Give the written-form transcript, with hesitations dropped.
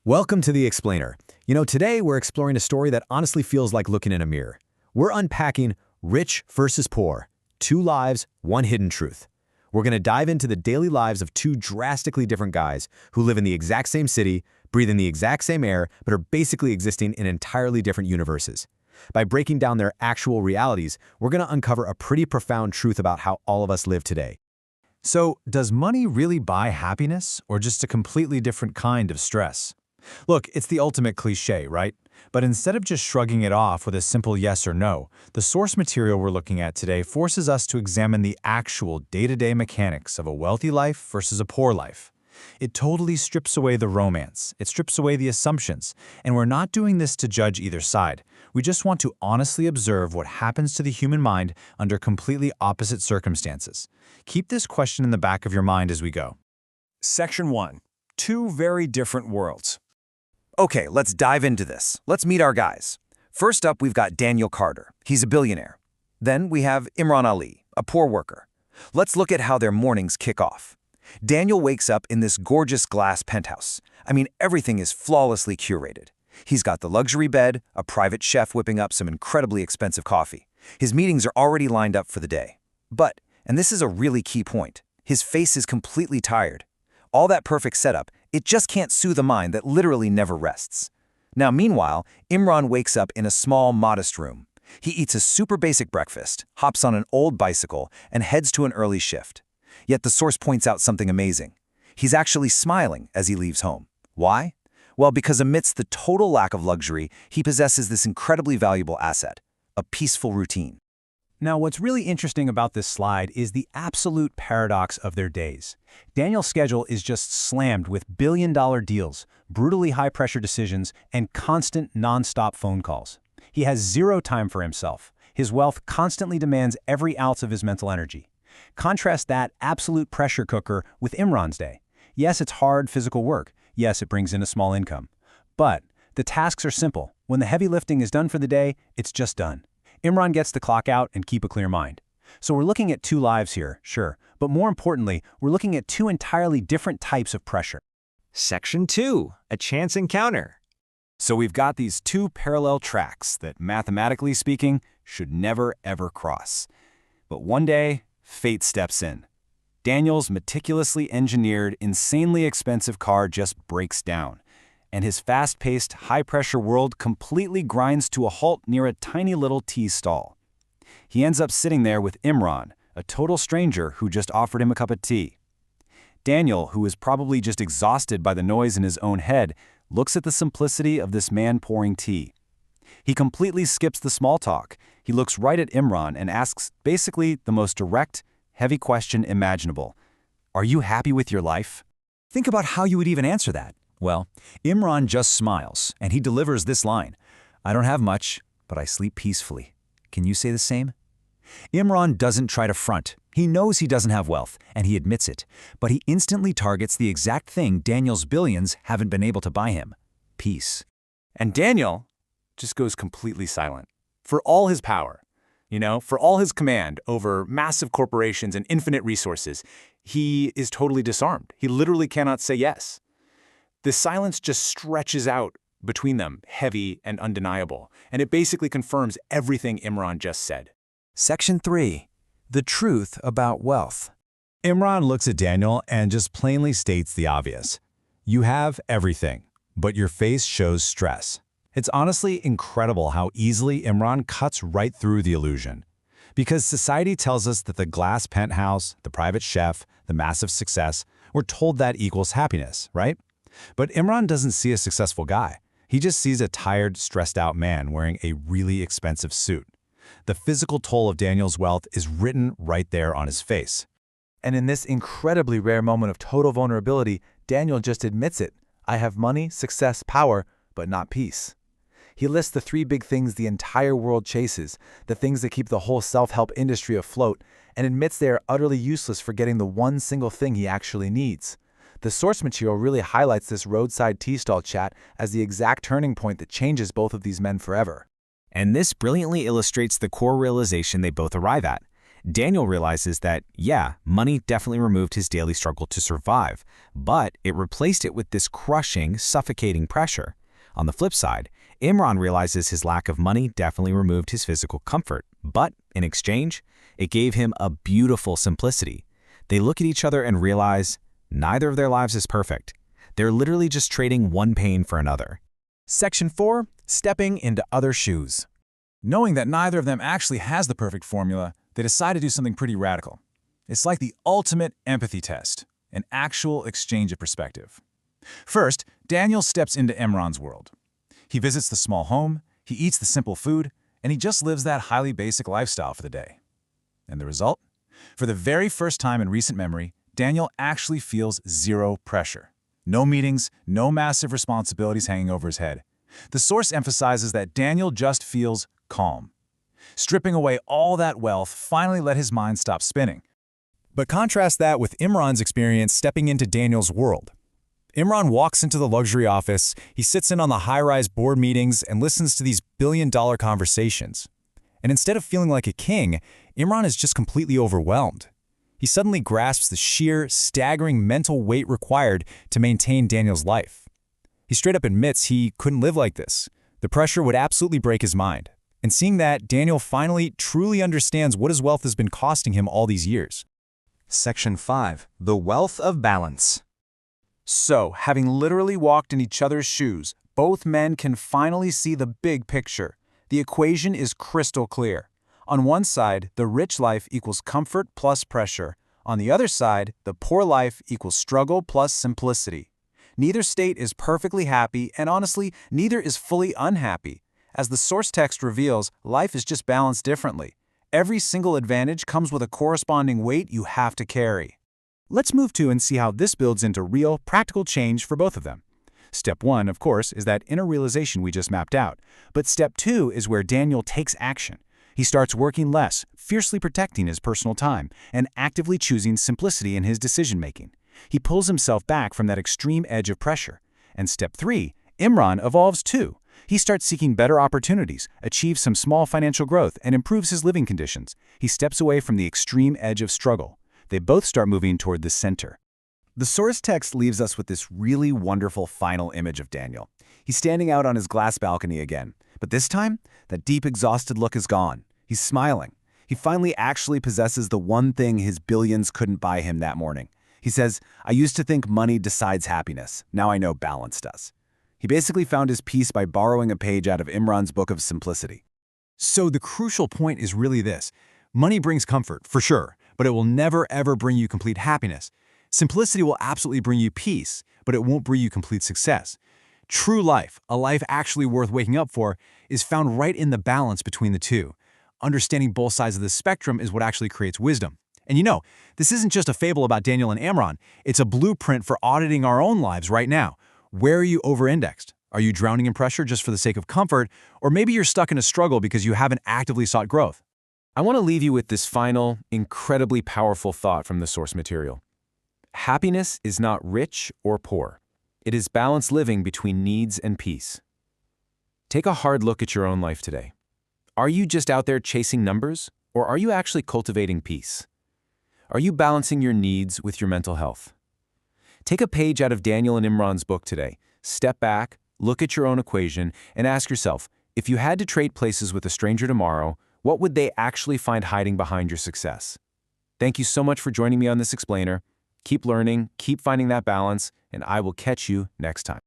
Welcome to The Explainer. Today we're exploring a story that honestly feels like looking in a mirror. We're unpacking rich versus poor, two lives, one hidden truth. We're going to dive into the daily lives of two drastically different guys who live in the exact same city, breathe in the exact same air, but are basically existing in entirely different universes. By breaking down their actual realities, we're going to uncover a pretty profound truth about how all of us live today. So, does money really buy happiness, or just a completely different kind of stress? Look, it's the ultimate cliché, right? But instead of just shrugging it off with a simple yes or no, the source material we're looking at today forces us to examine the actual day-to-day mechanics of a wealthy life versus a poor life. It totally strips away the romance, it strips away the assumptions, and we're not doing this to judge either side. We just want to honestly observe what happens to the human mind under completely opposite circumstances. Keep this question in the back of your mind as we go. Section 1. Two very different worlds. Okay, let's dive into this. Let's meet our guys. First up, we've got Daniel Carter. He's a billionaire. Then we have Imran Ali, a poor worker. Let's look at how their mornings kick off. Daniel wakes up in this gorgeous glass penthouse. Everything is flawlessly curated. He's got the luxury bed, a private chef whipping up some incredibly expensive coffee. His meetings are already lined up for the day. But, and this is a really key point, his face is completely tired. All that perfect setup, it just can't soothe a mind that literally never rests. Now, meanwhile, Imran wakes up in a small, modest room. He eats a super basic breakfast, hops on an old bicycle, and heads to an early shift. Yet the source points out something amazing. He's actually smiling as he leaves home. Why? Well, because amidst the total lack of luxury, he possesses this incredibly valuable asset, a peaceful routine. Now, what's really interesting about this slide is the absolute paradox of their days. Daniel's schedule is just slammed with billion-dollar deals, brutally high-pressure decisions, and constant, non-stop phone calls. He has zero time for himself. His wealth constantly demands every ounce of his mental energy. Contrast that absolute pressure cooker with Imran's day. Yes, it's hard physical work. Yes, it brings in a small income. But the tasks are simple. When the heavy lifting is done for the day, it's just done. Imran gets to clock out and keep a clear mind. So we're looking at two lives here, sure, but more importantly, we're looking at two entirely different types of pressure. Section 2. A chance encounter. So we've got these two parallel tracks that, mathematically speaking, should never ever cross. But one day, fate steps in. Daniel's meticulously engineered, insanely expensive car just breaks down, and his fast-paced, high-pressure world completely grinds to a halt near a tiny little tea stall. He ends up sitting there with Imran, a total stranger who just offered him a cup of tea. Daniel, who is probably just exhausted by the noise in his own head, looks at the simplicity of this man pouring tea. He completely skips the small talk. He looks right at Imran and asks basically the most direct, heavy question imaginable. Are you happy with your life? Think about how you would even answer that. Well, Imran just smiles, and he delivers this line. I don't have much, but I sleep peacefully. Can you say the same? Imran doesn't try to front. He knows he doesn't have wealth, and he admits it. But he instantly targets the exact thing Daniel's billions haven't been able to buy him. Peace. And Daniel just goes completely silent. For all his power, for all his command over massive corporations and infinite resources, he is totally disarmed. He literally cannot say yes. The silence just stretches out between them, heavy and undeniable, and it basically confirms everything Imran just said. Section 3. The truth about wealth. Imran looks at Daniel and just plainly states the obvious. You have everything, but your face shows stress. It's honestly incredible how easily Imran cuts right through the illusion. Because society tells us that the glass penthouse, the private chef, the massive success, we're told that equals happiness, right? But Imran doesn't see a successful guy. He just sees a tired, stressed-out man wearing a really expensive suit. The physical toll of Daniel's wealth is written right there on his face. And in this incredibly rare moment of total vulnerability, Daniel just admits it. I have money, success, power, but not peace. He lists the three big things the entire world chases, the things that keep the whole self-help industry afloat, and admits they are utterly useless for getting the one single thing he actually needs. The source material really highlights this roadside tea stall chat as the exact turning point that changes both of these men forever. And this brilliantly illustrates the core realization they both arrive at. Daniel realizes that, yeah, money definitely removed his daily struggle to survive, but it replaced it with this crushing, suffocating pressure. On the flip side, Imran realizes his lack of money definitely removed his physical comfort, but in exchange, it gave him a beautiful simplicity. They look at each other and realize neither of their lives is perfect. They're literally just trading one pain for another. Section 4. Stepping into other shoes. Knowing that neither of them actually has the perfect formula, they decide to do something pretty radical. It's like the ultimate empathy test, an actual exchange of perspective. First, Daniel steps into Imran's world. He visits the small home, he eats the simple food, and he just lives that highly basic lifestyle for the day. And the result? For the very first time in recent memory, Daniel actually feels zero pressure. No meetings, no massive responsibilities hanging over his head. The source emphasizes that Daniel just feels calm. Stripping away all that wealth finally let his mind stop spinning. But contrast that with Imran's experience stepping into Daniel's world. Imran walks into the luxury office, he sits in on the high-rise board meetings and listens to these billion-dollar conversations. And instead of feeling like a king, Imran is just completely overwhelmed. He suddenly grasps the sheer, staggering mental weight required to maintain Daniel's life. He straight up admits he couldn't live like this. The pressure would absolutely break his mind. And seeing that, Daniel finally truly understands what his wealth has been costing him all these years. Section 5. The wealth of balance. So, having literally walked in each other's shoes, both men can finally see the big picture. The equation is crystal clear. On one side, the rich life equals comfort plus pressure. On the other side, the poor life equals struggle plus simplicity. Neither state is perfectly happy, and honestly, neither is fully unhappy. As the source text reveals, life is just balanced differently. Every single advantage comes with a corresponding weight you have to carry. Let's move to and see how this builds into real, practical change for both of them. Step 1, of course, is that inner realization we just mapped out. But step 2 is where Daniel takes action. He starts working less, fiercely protecting his personal time, and actively choosing simplicity in his decision-making. He pulls himself back from that extreme edge of pressure. And step 3, Imran evolves too. He starts seeking better opportunities, achieves some small financial growth, and improves his living conditions. He steps away from the extreme edge of struggle. They both start moving toward the center. The source text leaves us with this really wonderful final image of Daniel. He's standing out on his glass balcony again, but this time, that deep exhausted look is gone. He's smiling. He finally actually possesses the one thing his billions couldn't buy him that morning. He says, "I used to think money decides happiness. Now I know balance does." He basically found his peace by borrowing a page out of Imran's book of simplicity. So the crucial point is really this. Money brings comfort, for sure, but it will never ever bring you complete happiness. Simplicity will absolutely bring you peace, but it won't bring you complete success. True life, a life actually worth waking up for, is found right in the balance between the two. Understanding both sides of the spectrum is what actually creates wisdom. And you know, this isn't just a fable about Daniel and Imran. It's a blueprint for auditing our own lives right now. Where are you over-indexed? Are you drowning in pressure just for the sake of comfort? Or maybe you're stuck in a struggle because you haven't actively sought growth. I want to leave you with this final, incredibly powerful thought from the source material. Happiness is not rich or poor. It is balanced living between needs and peace. Take a hard look at your own life today. Are you just out there chasing numbers, or are you actually cultivating peace? Are you balancing your needs with your mental health? Take a page out of Daniel and Imran's book today. Step back, look at your own equation, and ask yourself, if you had to trade places with a stranger tomorrow, what would they actually find hiding behind your success? Thank you so much for joining me on this explainer. Keep learning, keep finding that balance, and I will catch you next time.